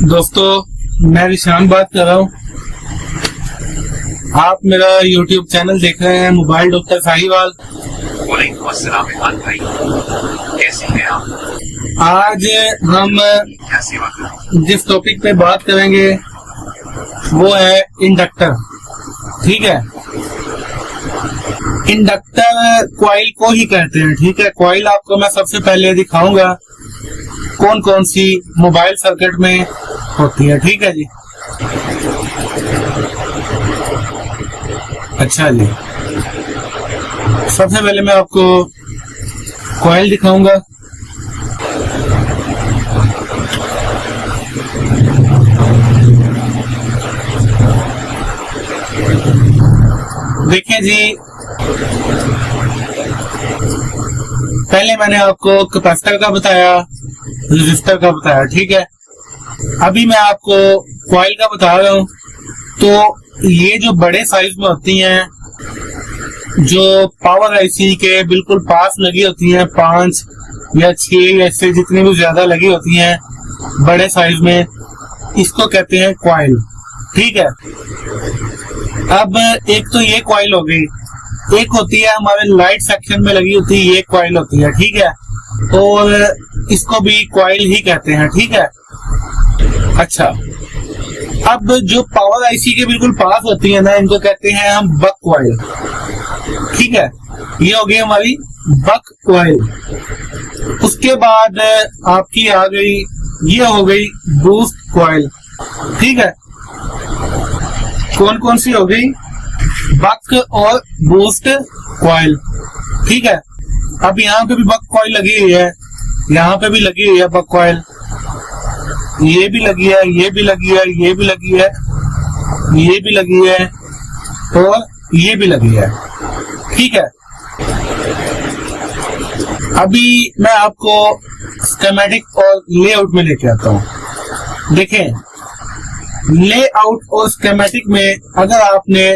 दोस्तों, मैं विशान बात कर रहा हूँ। आप मेरा YouTube चैनल देख रहे हैं मोबाइल डॉक्टर साहिवाल। वालेकुम अस्सलाम भाई, कैसे हैं आप? आज हम क्या सेवा करूं? जिस टॉपिक पे बात करेंगे वो है इंडक्टर। ठीक है, इंडक्टर कॉइल को ही कहते हैं। ठीक है, कॉइल आपको मैं सबसे पहले दिखाऊंगा कौन कौन सी मोबाइल सर्किट में होती है। ठीक है जी, अच्छा जी, सबसे पहले मैं आपको कॉइल दिखाऊंगा। देखिए जी, पहले मैंने आपको कैपेसिटर का बताया, रेजिस्टर का बताया। ठीक है, अभी मैं आपको कॉइल का बता रहा हूँ। तो ये जो बड़े साइज में होती हैं, जो पावर आईसी के बिल्कुल पास लगी होती हैं, 5 या 6 ऐसे जितनी भी ज्यादा लगी होती हैं बड़े साइज में, इसको कहते हैं कॉइल। ठीक है, अब एक तो ये कॉइल हो गई, एक होती है हमारे लाइट सेक्शन में लगी होती है, ये कॉइल होती है। ठीक है, और इसको भी कॉइल ही कहते हैं। ठीक है, अच्छा, अब जो पावर आईसी के बिल्कुल पास होती है ना, इनको कहते हैं हम बक कॉइल। ठीक है, ये हो गई हमारी बक कॉइल। उसके बाद आपकी आ गई, ये हो गई बूस्ट कॉइल। ठीक है, कौन कौन सी हो गई? बक और बूस्ट कॉइल। ठीक है, अब यहाँ पे भी बक कॉइल लगी हुई है, यहाँ पे भी लगी हुई है बक कॉइल, ये भी लगी है, ये भी लगी है, ये भी लगी है, ये भी लगी है और ये भी लगी है। ठीक है, अभी मैं आपको स्कीमेटिक और लेआउट में लेके आता हूँ। देखें, लेआउट और स्कीमेटिक में अगर आपने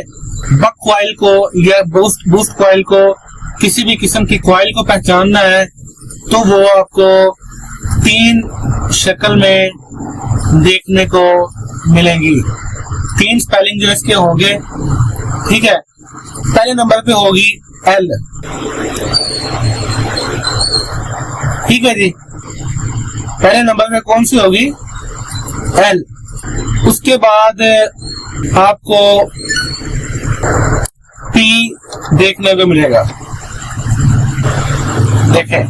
बक कॉइल को या बूस्ट कॉइल को, किसी भी किस्म की कॉइल को पहचानना है तो वो आपको 3 शक्ल में देखने को मिलेंगी। 3 स्पेलिंग जो इसके होंगे। ठीक है, पहले नंबर पे होगी एल। ठीक है जी, पहले नंबर पे कौन सी होगी? एल। उसके बाद आपको पी देखने को मिलेगा। देखें,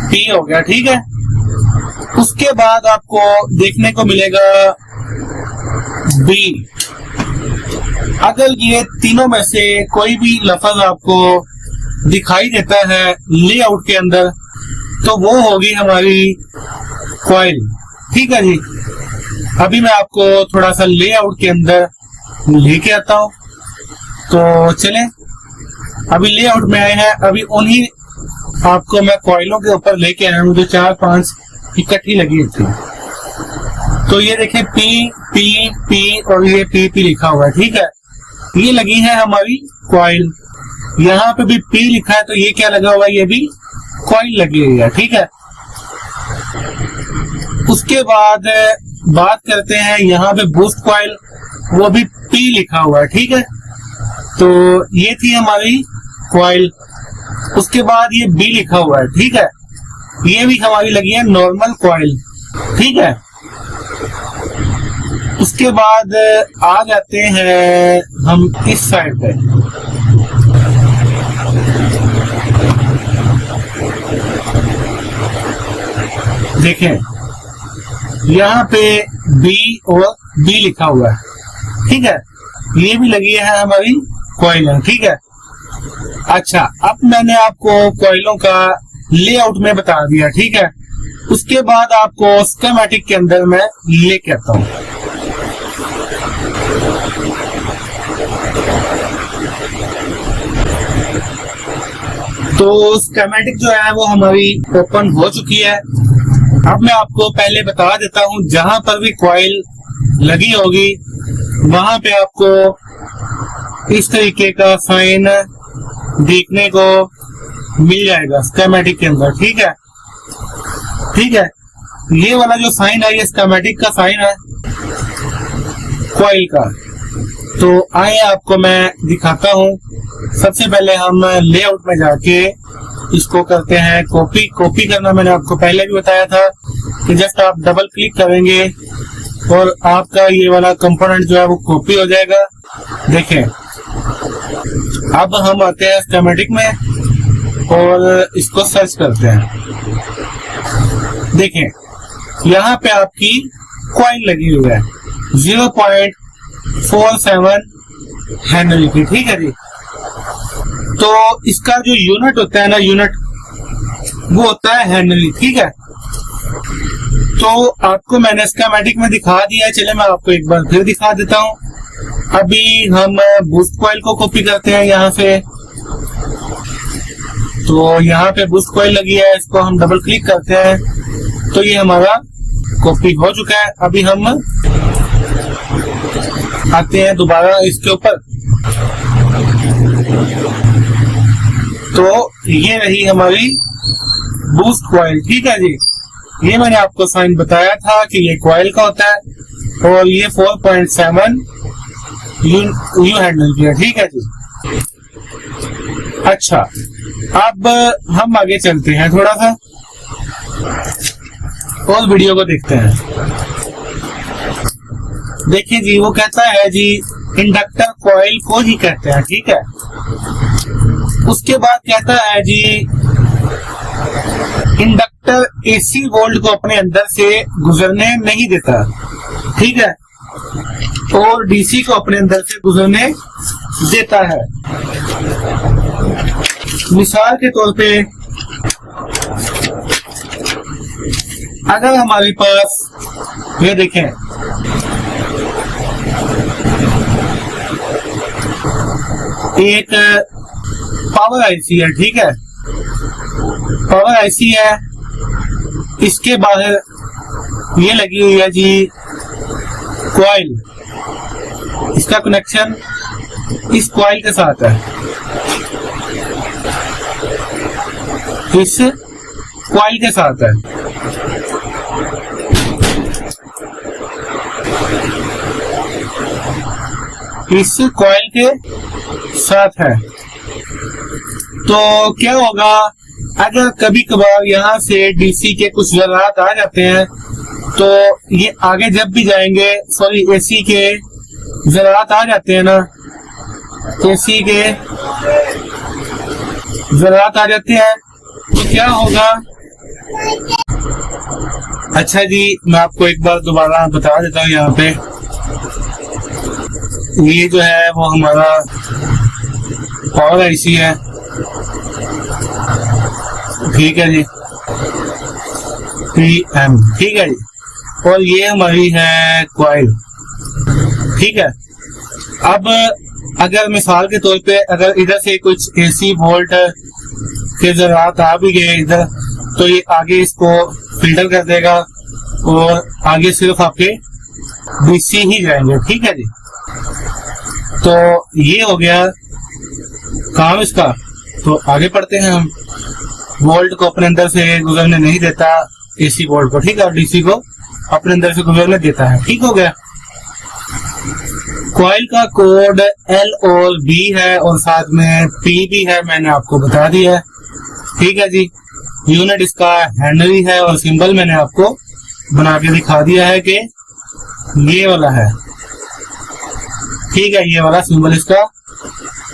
पी हो गया। ठीक है, उसके बाद आपको देखने को मिलेगा बी। अगर ये तीनों में से कोई भी लफ्ज आपको दिखाई देता है लेआउट के अंदर, तो वो होगी हमारी कॉइल। ठीक है जी, अभी मैं आपको थोड़ा सा लेआउट के अंदर लेके आता हूँ। तो चलें, अभी लेआउट में आए हैं, अभी उन्हीं आपको मैं कॉइलों के ऊपर लेके आया हूँ जो 4-5 इकट्ठी लगी थी। तो ये देखें, पी पी पी और ये पी पी लिखा हुआ है। ठीक है, ये लगी है हमारी कॉइल। यहाँ पे भी पी लिखा है, तो ये क्या लगा हुआ है? ये भी कॉइल लगी हुई है। ठीक है, उसके बाद बात करते हैं यहाँ पे बूस्ट कॉइल, वो भी पी लिखा हुआ है। ठीक है, तो ये थी हमारी कॉइल। उसके बाद ये बी लिखा हुआ है। ठीक है, ये भी हमारी लगी है नॉर्मल कॉइल। ठीक है, उसके बाद आ जाते हैं हम इस साइड पे। देखें, यहाँ पे बी और बी लिखा हुआ है। ठीक है, ये भी लगी है हमारी कॉइल। ठीक है, अच्छा, अब मैंने आपको कॉइलों का लेआउट में बता दिया। ठीक है, उसके बाद आपको स्कीमेटिक के अंदर मैं लेके आता हूँ। तो स्कीमेटिक जो है वो हमारी ओपन हो चुकी है। अब मैं आपको पहले बता देता हूँ, जहां पर भी कॉइल लगी होगी वहां पे आपको इस तरीके का साइन देखने को मिल जाएगा स्कीमेटिक के अंदर। ठीक है, ये वाला जो साइन है ये स्कीमेटिक का साइन है कॉइल का। तो आइए आपको मैं दिखाता हूँ। सबसे पहले हम लेआउट में जाके इसको करते हैं कॉपी। कॉपी करना मैंने आपको पहले भी बताया था कि जस्ट आप डबल क्लिक करेंगे और आपका ये वाला कंपोनेंट जो है वो कॉपी हो जाएगा। देखें, अब हम आते हैं स्कीमेटिक में और इसको सर्च करते हैं। देखें, यहाँ पे आपकी कॉइल लगी हुई है 0.47 हेनरी की, ठीक है जी। तो इसका जो यूनिट होता है ना, यूनिट वो होता है हेनरी, ठीक है। तो आपको मैंने स्कीमेटिक में दिखा दिया है, चले मैं आपको एक बार फिर दिखा देता हूँ। अभी हम बूस्ट कॉइल को कॉपी करते हैं यहाँ से। तो यहाँ पे बूस्ट कॉइल लगी है, इसको हम डबल क्लिक करते हैं तो ये हमारा कॉपी हो चुका है। अभी हम आते हैं दोबारा इसके ऊपर। तो ये रही हमारी बूस्ट कॉइल, ठीक है जी। ये मैंने आपको साइन बताया था कि ये कॉइल का होता है और ये 4.7 यू हैंडल किया, ठीक है जी। अच्छा, अब हम आगे चलते हैं थोड़ा सा और वीडियो को देखते हैं। देखिए जी, वो कहता है जी इंडक्टर कॉइल को ही कहते हैं, ठीक है। उसके बाद कहता है जी इंडक्टर एसी वोल्ट को अपने अंदर से गुजरने नहीं देता, ठीक है, और डीसी को अपने अंदर से गुजरने देता है। मिसाल के तौर पे अगर हमारे पास ये देखें एक पावर आईसी है, ठीक है, पावर आईसी है, इसके बाहर ये लगी हुई है जी कॉइल। इसका कनेक्शन इस कॉइल के साथ है, इस कॉइल के साथ है। इस कॉइल के साथ है। तो क्या होगा अगर कभी कभार यहाँ से डीसी के कुछ ज़रात आ जाते हैं तो ये आगे जब भी जाएंगे, सॉरी एसी के ज़रात आ जाते हैं ना, एसी के ज़रात आ जाते हैं तो क्या होगा। अच्छा जी, मैं आपको एक बार दोबारा बता देता हूँ। यहाँ पे ये जो है वो हमारा पावर आईसी है, ठीक है जी, PM, ठीक है जी, और ये हमारी है कॉइल, ठीक है। अब अगर मिसाल के तौर पे अगर इधर से कुछ एसी वोल्ट के ज़रात आ भी गए इधर, तो ये आगे इसको फिल्टर कर देगा और आगे सिर्फ आपके डीसी ही जाएंगे, ठीक है जी। तो ये हो गया काम इसका। तो आगे पढ़ते हैं हम। वोल्ट को अपने अंदर से गुजरने नहीं देता एसी वोल्ट को, ठीक है, और डीसी को अपने अंदर से गुजरने देता है, ठीक हो गया। कॉइल का कोड L और B है और साथ में P भी है, मैंने आपको बता दिया है, ठीक है जी। यूनिट इसका हेनरी है और सिंबल मैंने आपको बना के दिखा दिया है कि ये वाला है, ठीक है, ये वाला सिंबल इसका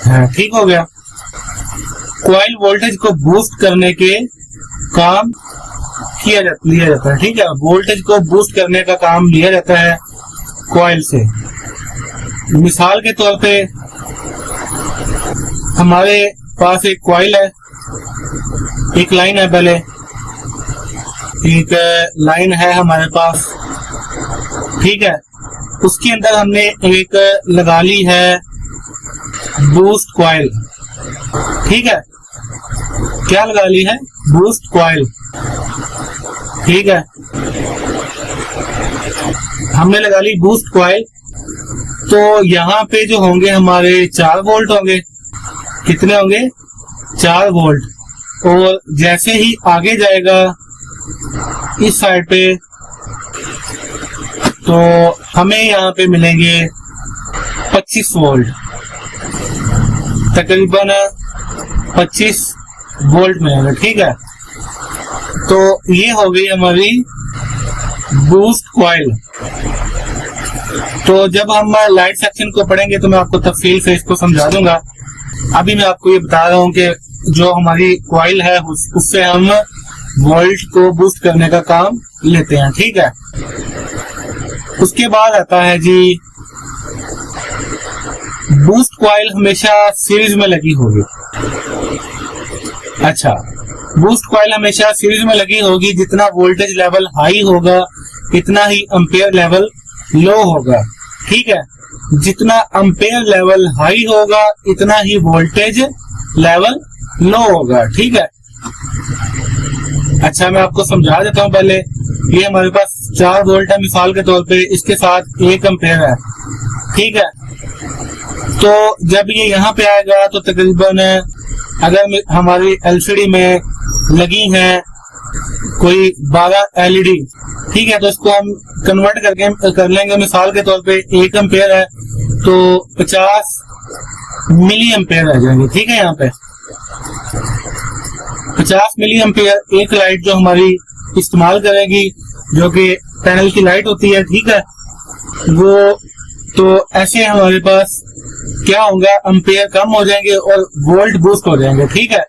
है, ठीक हो गया। कॉइल वोल्टेज को बूस्ट करने के काम लिया जाता है, ठीक है, वोल्टेज को बूस्ट करने का काम लिया जाता है कॉइल से। मिसाल के तौर पे हमारे पास एक कॉइल है, एक लाइन है, पहले एक लाइन है हमारे पास, ठीक है, उसके अंदर हमने एक लगा ली है बूस्ट कॉइल, ठीक है, क्या लगा ली है, बूस्ट कॉइल, ठीक है, हमने लगा ली बूस्ट कॉइल। तो यहाँ पे जो होंगे हमारे 4 वोल्ट होंगे, कितने होंगे, 4 वोल्ट, और जैसे ही आगे जाएगा इस साइड पे, तो हमें यहाँ पे मिलेंगे 25 वोल्ट, तकरीबन 25 वोल्ट मिलेंगे। ठीक है, तो ये हो गई हमारी बूस्ट कॉइल। तो जब हम लाइट सेक्शन को पढ़ेंगे तो मैं आपको तफसील से इसको समझा दूंगा। अभी मैं आपको ये बता रहा हूँ कि जो हमारी कॉइल है उससे हम वोल्ट को बूस्ट करने का काम लेते हैं। ठीक है, उसके बाद आता है जी, बूस्ट कॉइल हमेशा सीरीज में लगी होगी। अच्छा, बूस्ट कॉइल हमेशा सीरीज में लगी होगी। जितना वोल्टेज लेवल हाई होगा इतना ही एम्पेयर लेवल लो होगा। ठीक है, जितना एम्पेयर लेवल हाई होगा इतना ही वोल्टेज लेवल लो होगा। ठीक है, अच्छा मैं आपको समझा देता हूँ। पहले ये हमारे पास 4 वोल्ट है मिसाल के तौर पे, इसके साथ 1 एम्पेयर है। ठीक है, तो जब ये यहाँ पे आएगा तो तकरीबन अगर हमारी एलसीडी में लगी है कोई 12 एलईडी, ठीक है, तो इसको हम कन्वर्ट करके कर लेंगे। मिसाल के तौर पे 1 एम्पेयर है तो 50 मिली एम्पेयर आ जाएंगे। ठीक है, यहाँ पे 50 मिली एम्पेयर एक लाइट जो हमारी इस्तेमाल करेगी, जो कि पैनल की लाइट होती है। ठीक है, वो तो ऐसे हमारे पास क्या होगा, एम्पेयर कम हो जाएंगे और वोल्ट बूस्ट हो जाएंगे। ठीक है,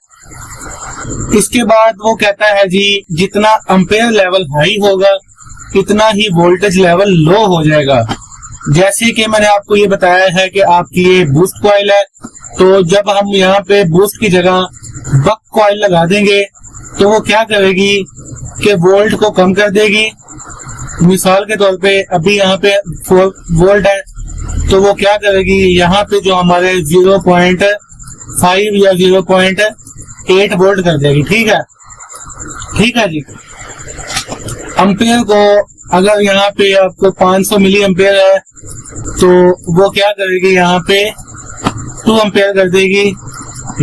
इसके बाद वो कहता है जी, जितना एम्पेयर लेवल हाई होगा इतना ही वोल्टेज लेवल लो हो जाएगा। जैसे कि मैंने आपको ये बताया है कि आपकी ये बूस्ट कॉइल है, तो जब हम यहाँ पे बूस्ट की जगह बक कॉइल लगा देंगे तो वो क्या करेगी कि वोल्ट को कम कर देगी। मिसाल के तौर पे अभी यहाँ पे 4 वोल्ट है, तो वो क्या करेगी, यहाँ पे जो हमारे 0.5 या 0.8 वोल्ट कर देगी। ठीक है, ठीक है जी। एम्पेयर को अगर यहाँ पे आपको 500 मिली एम्पेयर है तो वो क्या करेगी, यहाँ पे 2 एम्पेयर कर देगी,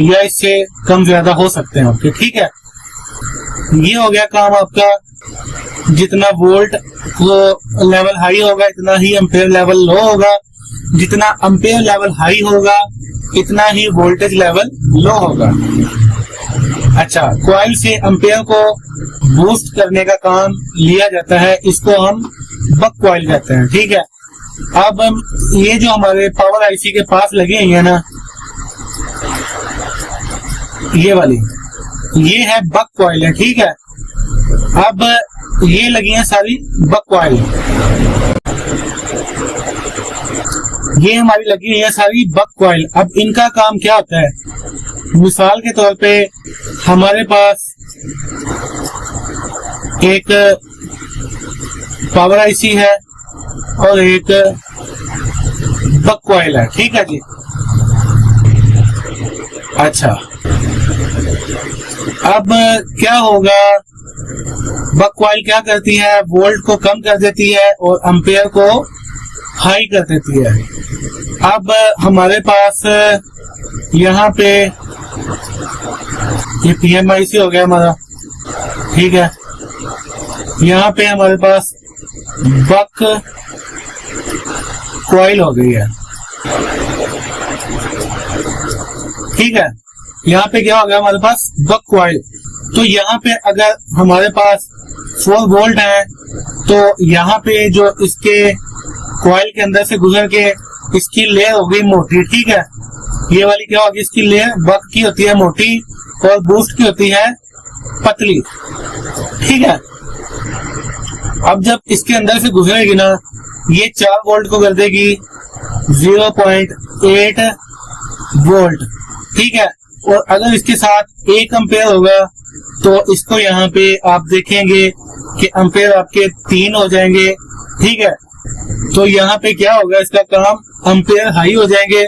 या इससे कम ज्यादा हो सकते हैं आपके। ठीक है, ये हो गया काम आपका। जितना वोल्ट को लेवल हाई होगा इतना ही एम्पेयर लेवल लो होगा, जितना एम्पेयर लेवल हाई होगा इतना ही वोल्टेज लेवल लो होगा। अच्छा, कॉइल से एम्पेयर को बूस्ट करने का काम लिया जाता है, इसको हम बक कॉइल कहते हैं। ठीक है, अब ये जो हमारे पावर आईसी के पास लगे हुए हैं ना, ये वाली, ये है बक कॉइल है। ठीक है, अब ये लगी है सारी बक कॉइल, ये हमारी लगी हुई है सारी बक कॉइल। अब इनका काम क्या होता है, मिसाल के तौर पे हमारे पास एक पावर आईसी है और एक बक कॉइल है। ठीक है जी। अच्छा, अब क्या होगा, बक कॉइल क्या करती है, वोल्ट को कम कर देती है और एम्पेयर को हाई कर देती है। अब हमारे पास यहाँ पे ये पीएमआईसी हो गया हमारा। ठीक है, यहाँ पे हमारे पास बक कॉइल हो गई है। ठीक है, यहाँ पे क्या हो गया हमारे पास, बक कॉइल। तो यहाँ पे अगर हमारे पास 4 वोल्ट है तो यहाँ पे जो इसके कॉइल के अंदर से गुजर के इसकी लेयर हो गई मोटी। ठीक है, ये वाली क्या होगी, इसकी लेयर बक की होती है मोटी और बूस्ट की होती है पतली। ठीक है, अब जब इसके अंदर से गुजरेगी ना, ये 4 वोल्ट को कर देगी 0.8 वोल्ट। ठीक है, और अगर इसके साथ 1 एम्पेयर होगा तो इसको यहाँ पे आप देखेंगे कि एम्पेयर आपके 3 हो जाएंगे। ठीक है, तो यहाँ पे क्या होगा, इसका काम, एम्पेयर हाई हो जाएंगे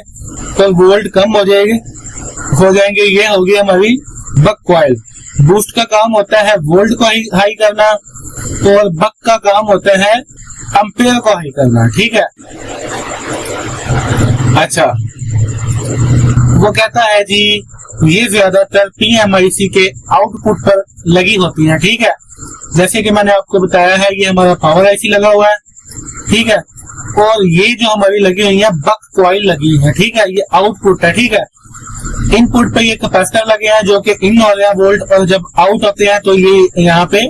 तो वोल्ट कम हो जाएंगे। ये होगी हमारी बक कॉइल। बूस्ट का काम होता है वोल्ट को हाई करना और बक का काम होता है एम्पेयर को हाई करना। ठीक है, अच्छा, वो कहता है जी ये ज्यादातर PMIC के आउटपुट पर लगी होती है, ठीक है। जैसे कि मैंने आपको बताया है ये हमारा पावर IC लगा हुआ है, ठीक है, और ये जो हमारी लगी हुई है बक कॉइल लगी है, ठीक है, ये आउटपुट है, ठीक है। इनपुट पे ये कैपेसिटर लगे हैं जो कि इन हो रहे हैं वोल्ट, और जब आउट होते हैं तो ये यहाँ पे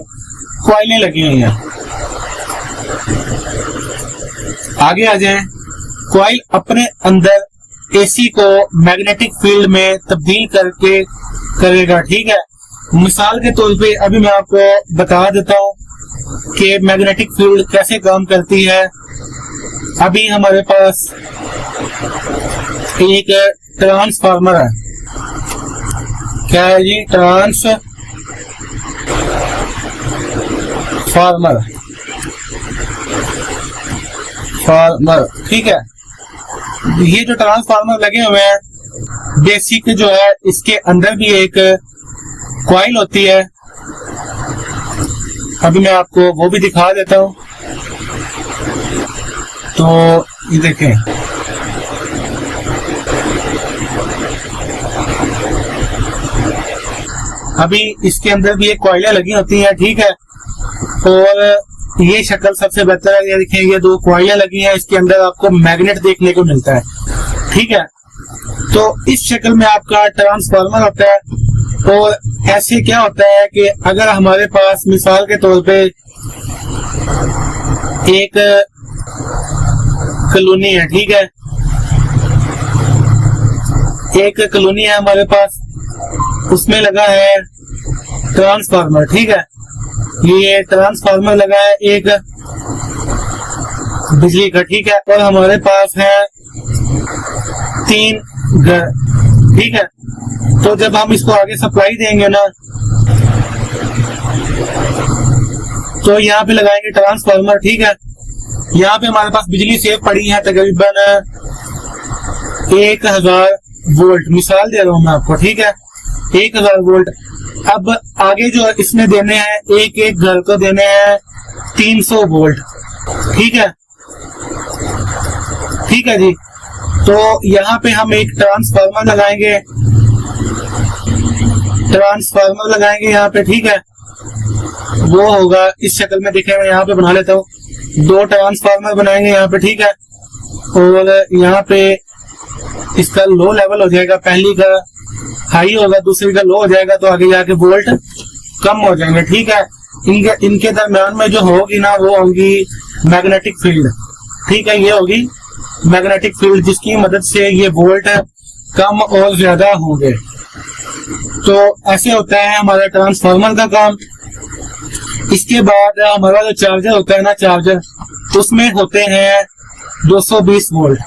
कॉइलें लगी हुई हैं। आगे आ जाएं। कॉइल अपने अंदर AC को मैग्नेटिक फील्ड में तब्दील करके करेगा, ठीक है। मिसाल के तौर पे अभी मैं आपको बता देता हूं कि मैग्नेटिक फील्ड कैसे काम करती है। अभी हमारे पास एक ट्रांसफार्मर है, क्या है जी, ट्रांसफार्मर, ठीक है। ये जो ट्रांसफार्मर लगे हुए हैं बेसिक जो है इसके अंदर भी एक कॉइल होती है। अभी मैं आपको वो भी दिखा देता हूं। तो ये देखें, अभी इसके अंदर भी एक कॉइलें लगी होती हैं, ठीक है। और ये शक्ल सबसे बेहतर है, ये देखें ये दो कॉइलें लगी हैं, इसके अंदर आपको मैग्नेट देखने को मिलता है, ठीक है। तो इस शक्ल में आपका ट्रांसफार्मर होता है। और ऐसे क्या होता है कि अगर हमारे पास मिसाल के तौर पे एक कॉलोनी है, ठीक है, एक कॉलोनी है हमारे पास, उसमें लगा है ट्रांसफार्मर, ठीक है। ये ट्रांसफार्मर लगा है एक बिजली का, ठीक है, और हमारे पास है 3 घर, ठीक है। तो जब हम इसको आगे सप्लाई देंगे ना, तो यहाँ पे लगाएंगे ट्रांसफार्मर, ठीक है। यहाँ पे हमारे पास बिजली सेव पड़ी है तकरीबन 1000 वोल्ट, मिसाल दे रहा हूँ मैं आपको, ठीक है, 1000 वोल्ट। अब आगे जो इसमें देने हैं एक एक घर को देने हैं 300 वोल्ट, ठीक है, ठीक है जी। तो यहाँ पे हम एक ट्रांसफार्मर लगाएंगे यहाँ पे, ठीक है। वो होगा इस शक्ल में, दिखे मैं यहाँ पे बना लेता हूँ। 2 ट्रांसफार्मर बनाएंगे यहाँ पे, ठीक है। और यहाँ पे इसका लो लेवल हो जाएगा, पहली का हाई होगा, दूसरी का लो हो जाएगा, तो आगे जाके वोल्ट कम हो जाएंगे, ठीक है। इनके दरम्यान में जो होगी ना वो होगी मैग्नेटिक फील्ड, ठीक है, ये होगी मैग्नेटिक फील्ड जिसकी मदद से ये वोल्ट कम और ज्यादा होंगे। तो ऐसे होता है हमारा ट्रांसफार्मर का काम। इसके बाद हमारा जो चार्जर होता है ना, चार्जर, उसमें होते हैं 220 वोल्ट।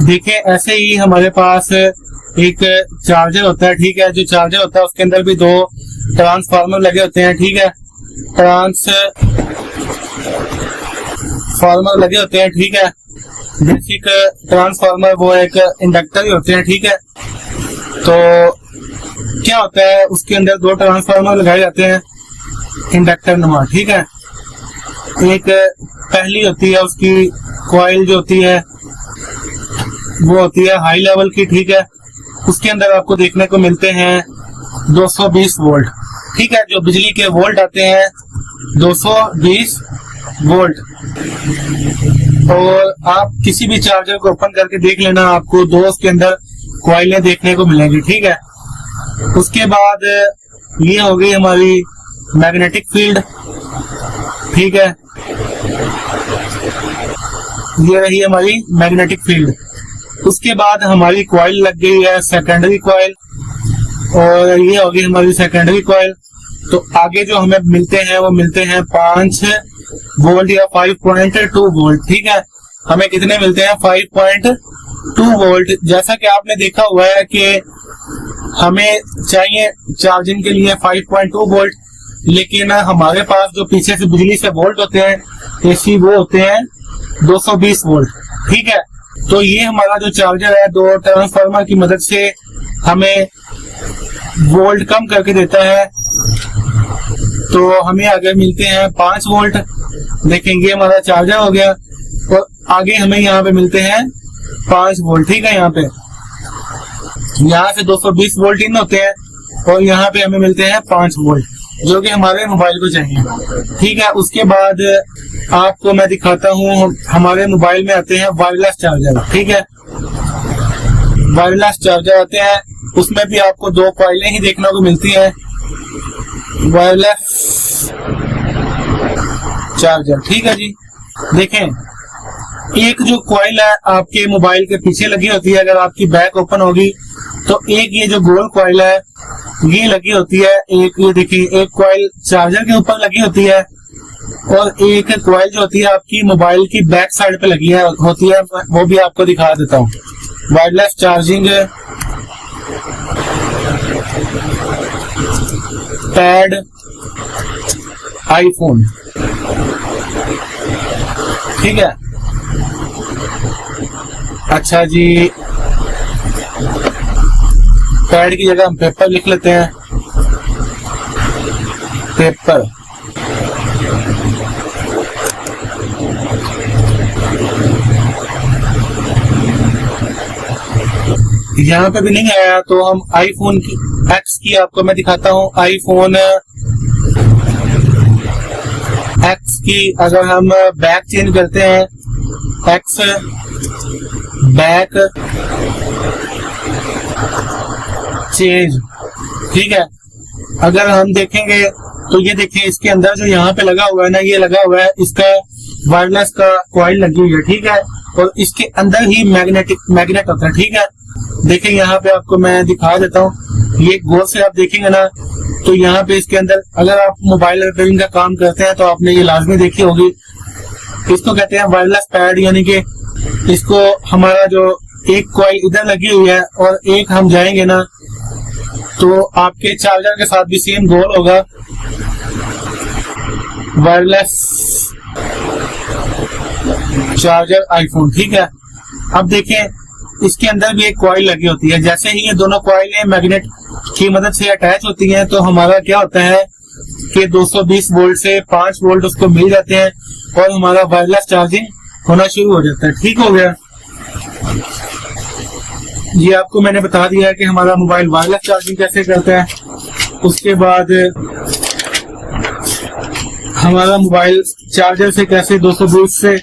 देखें ऐसे ही हमारे पास एक चार्जर होता है, ठीक है। जो चार्जर होता है उसके अंदर भी 2 ट्रांसफार्मर लगे होते हैं, ठीक है, ट्रांसफार्मर लगे होते हैं, ठीक है। बेसिक ट्रांसफार्मर वो एक इंडक्टर ही होते हैं, ठीक है। तो क्या होता है उसके अंदर 2 ट्रांसफार्मर लगाए जाते हैं इंडक्टर नुमा, ठीक है। एक पहली होती है उसकी कॉइल जो होती है वो होती है हाई लेवल की, ठीक है। उसके अंदर आपको देखने को मिलते हैं 220 वोल्ट, ठीक है। जो बिजली के वोल्ट आते हैं 220 वोल्ट। और आप किसी भी चार्जर को ओपन करके देख लेना, आपको 2 उसके अंदर कॉइलें देखने को मिलेंगी, ठीक है। उसके बाद ये हो गई हमारी मैग्नेटिक फील्ड, ठीक है, ये रही हमारी मैग्नेटिक फील्ड। उसके बाद हमारी कॉइल लग गई है सेकेंडरी कॉइल, और ये होगी हमारी सेकेंडरी कॉइल। तो आगे जो हमें मिलते हैं वो मिलते हैं 5 वोल्ट या 5.2 वोल्ट, ठीक है। हमें कितने मिलते हैं 5.2 वोल्ट। जैसा कि आपने देखा हुआ है कि हमें चाहिए चार्जिंग के लिए 5.2 वोल्ट, लेकिन हमारे पास जो पीछे से बिजली से वोल्ट होते हैं AC वो होते हैं 220 वोल्ट, ठीक है। तो ये हमारा जो चार्जर है 2 ट्रांसफार्मर की मदद से हमें वोल्ट कम करके देता है। तो हमें आगे मिलते हैं 5 वोल्ट। देखेंगे हमारा चार्जर हो गया, और आगे हमें यहाँ पे मिलते हैं 5 वोल्ट, ठीक है। यहाँ से 220 वोल्ट इन होते हैं और यहाँ पे हमें मिलते हैं 5 वोल्ट, जो कि हमारे मोबाइल को चाहिए, ठीक है। उसके बाद आपको मैं दिखाता हूँ, हमारे मोबाइल में आते हैं वायरलेस चार्जर, ठीक है। वायरलेस चार्जर आते हैं, उसमें भी आपको 2 कॉइलें ही देखने को मिलती हैं। वायरलेस चार्जर, ठीक है जी। देखें, एक जो कॉइल है आपके मोबाइल के पीछे लगी होती है, अगर आपकी बैक ओपन होगी तो एक ये जो गोल कॉइल है ये लगी होती है। एक ये देखिए, एक कॉइल चार्जर के ऊपर लगी होती है और एक कॉइल जो होती है आपकी मोबाइल की बैक साइड पे लगी होती है। वो भी आपको दिखा देता हूँ। वायरलेस चार्जिंग पैड आईफोन, ठीक है। अच्छा जी, पैड की जगह हम पेपर लिख लेते हैं, पेपर। यहाँ पे भी नहीं आया तो हम आईफोन की एक्स की आपको मैं दिखाता हूँ। आईफोन एक्स की अगर हम बैक चेंज करते हैं, एक्स बैक चेंज, ठीक है। अगर हम देखेंगे तो ये देखिए, इसके अंदर जो यहाँ पे लगा हुआ है ना, ये लगा हुआ है, इसका वायरलेस का कॉइल लगी हुई है, ठीक है। और इसके अंदर ही मैग्नेट होता है, ठीक है। देखिए यहाँ पे आपको मैं दिखा देता हूँ, ये गौर से आप देखेंगे ना तो यहाँ पे इसके अंदर, अगर आप मोबाइल रिपेयरिंग का काम करते हैं तो आपने ये लाजमी देखी होगी। इसको कहते हैं वायरलेस पैड, यानी कि इसको हमारा जो एक कॉइल इधर लगी हुई है और एक हम जाएंगे ना तो आपके चार्जर के साथ भी सेम गोल होगा। वायरलेस चार्जर आईफोन, ठीक है। अब देखें, इसके अंदर भी एक कॉइल लगी होती है। जैसे ही ये दोनों कॉइलें मैग्नेट की मदद से अटैच होती हैं तो हमारा क्या होता है कि 220 वोल्ट से 5 वोल्ट उसको मिल जाते हैं और हमारा वायरलेस चार्जिंग होना शुरू हो जाता है, ठीक हो गया। ये आपको मैंने बता दिया है कि हमारा मोबाइल वायरलेस चार्जिंग कैसे करता है। उसके बाद हमारा मोबाइल चार्जर से कैसे 220 से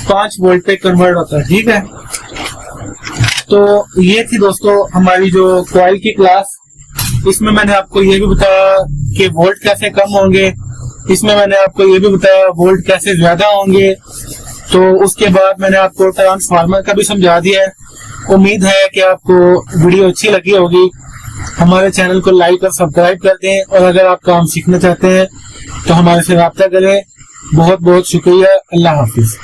5 वोल्ट पे कन्वर्ट होता है, ठीक है। तो ये थी दोस्तों हमारी जो कॉइल की क्लास। इसमें मैंने आपको ये भी बताया कि वोल्ट कैसे कम होंगे, इसमें मैंने आपको ये भी बताया वोल्ट कैसे ज्यादा होंगे। तो उसके बाद मैंने आपको ट्रांसफार्मर का भी समझा दिया है। उम्मीद है कि आपको वीडियो अच्छी लगी होगी। हमारे चैनल को लाइक और सब्सक्राइब कर दें और अगर आप काम सीखना चाहते हैं तो हमारे से राब्ता करें। बहुत बहुत शुक्रिया। अल्लाह हाफिज।